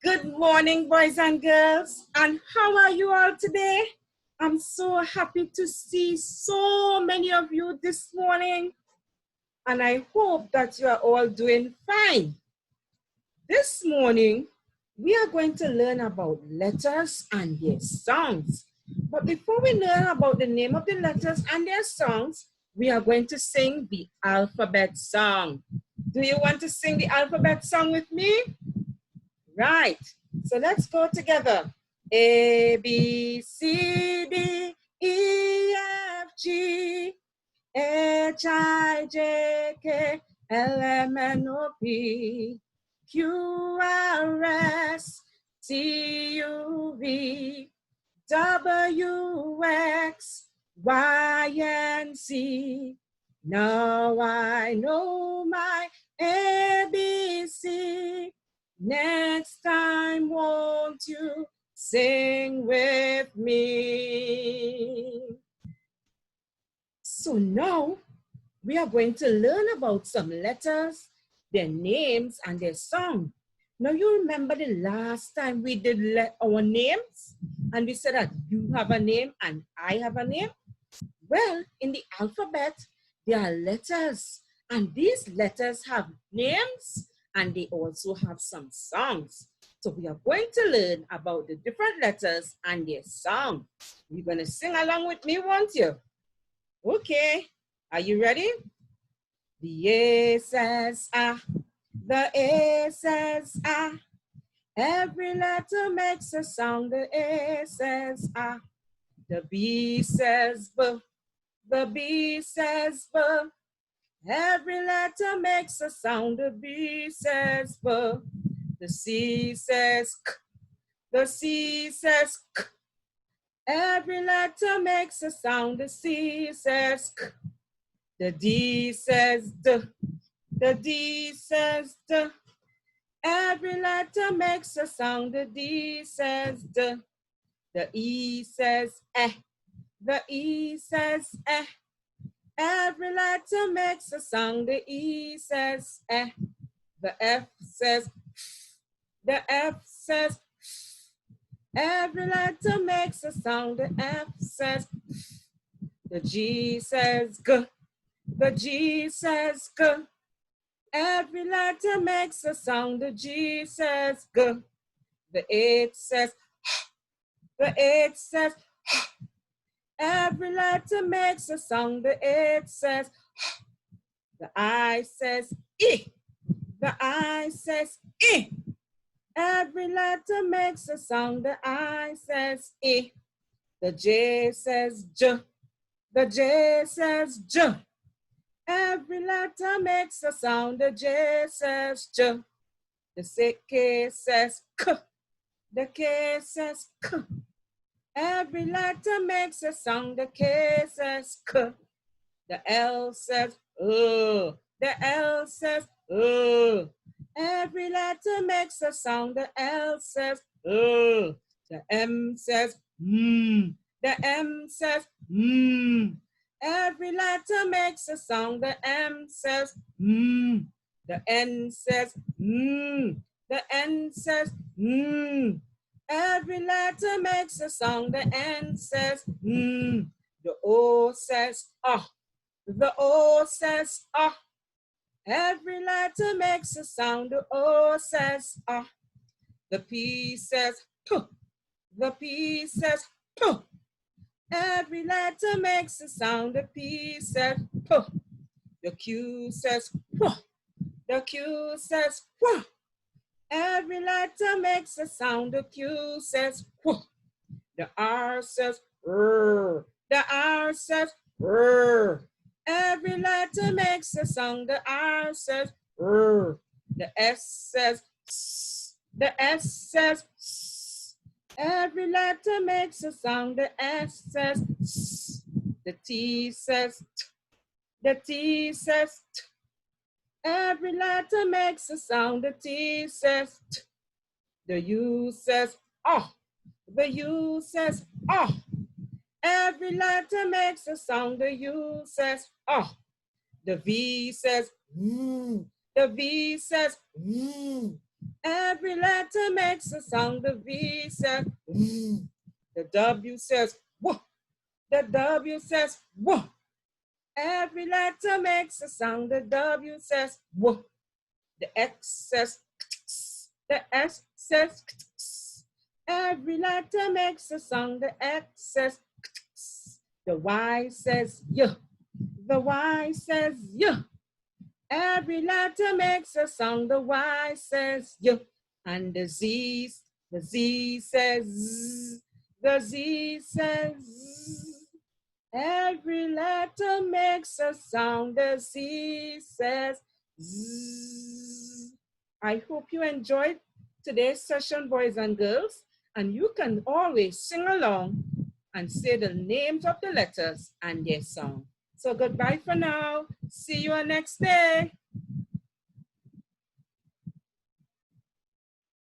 Good morning, boys and girls. And how are you all today? I'm so happy to see so many of you this morning. And I hope that you are all doing fine. This morning, we are going to learn about letters and their songs. But before we learn about the name of the letters and their songs, we are going to sing the alphabet song. Do you want to sing the alphabet song with me? Right. So let's go together. A, B, C, D, E, F, G, H, I, J, K, L, M, N, O, P, Q, R, S, T, U, V, W, X, Y, and Z. Now I know my ABC. Next time, won't you sing with me? So now we are going to learn about some letters, their names, and their song. Now you remember the last time we did our names, and we said that you have a name and I have a name? Well, in the alphabet, there are letters, and these letters have names, and they also have some songs. So we are going to learn about the different letters and their song. You're going to sing along with me, won't you? Okay, are you ready? The A says ah, the A says ah. Every letter makes a sound, the A says ah. The B says B, the B says B. Every letter makes a sound, the B says B. The C says K, the C says K. Every letter makes a sound, the C says K. The D says D, the D says D. Every letter makes a sound, the D says D. The E says eh, the E says eh. Every letter makes a sound, the E says eh. The F says, the F says, every letter makes a sound, the F says, the G says G, the G says G. Every letter makes a sound, the G says G. The H says, the H says, every letter makes a sound, the H says, the I says E, the I says E. Every letter makes a sound, the I says E. The J says J, the J says J. Every letter makes a sound, the J says J. The K says K, the K says K. Every letter makes a sound, the K says K. The L says the L says Every letter makes a sound, the L says the M says the M says Every letter makes a sound, the M says the N says the N says Every letter makes a sound, the N says The O says the O says ah. Every letter makes a sound, the O says ah. The P says puh, the P says puh. Every letter makes a sound, the P says puh. The Q says puh, the Q says puh. Every letter makes a sound, the Q says puh. The R says rrr, the R says rrr. Every letter makes a sound, the R says rrr. The S says s, the S says s. Every letter makes a sound, the S says s. The T says t, the T says t. Every letter makes a sound, the T says t. The U says oh, the U says oh. Every letter makes a sound, the U says oh. The V says woo, the V says woo. Every letter makes a sound. The V says, mm. The W says, whoa. The W says, whoa. Every letter makes a sound. The W says, whoa. The X says, the S says, every letter makes a sound. The X says, the Y says, yeah. The Y says, yeah. Every letter makes a sound. The Y says, yeah. And the Z says, Z. The Z says, Z. Every letter makes a sound. The Z says, Z. I hope you enjoyed today's session, boys and girls, and you can always sing along and say the names of the letters and their song. So goodbye for now. See you next day.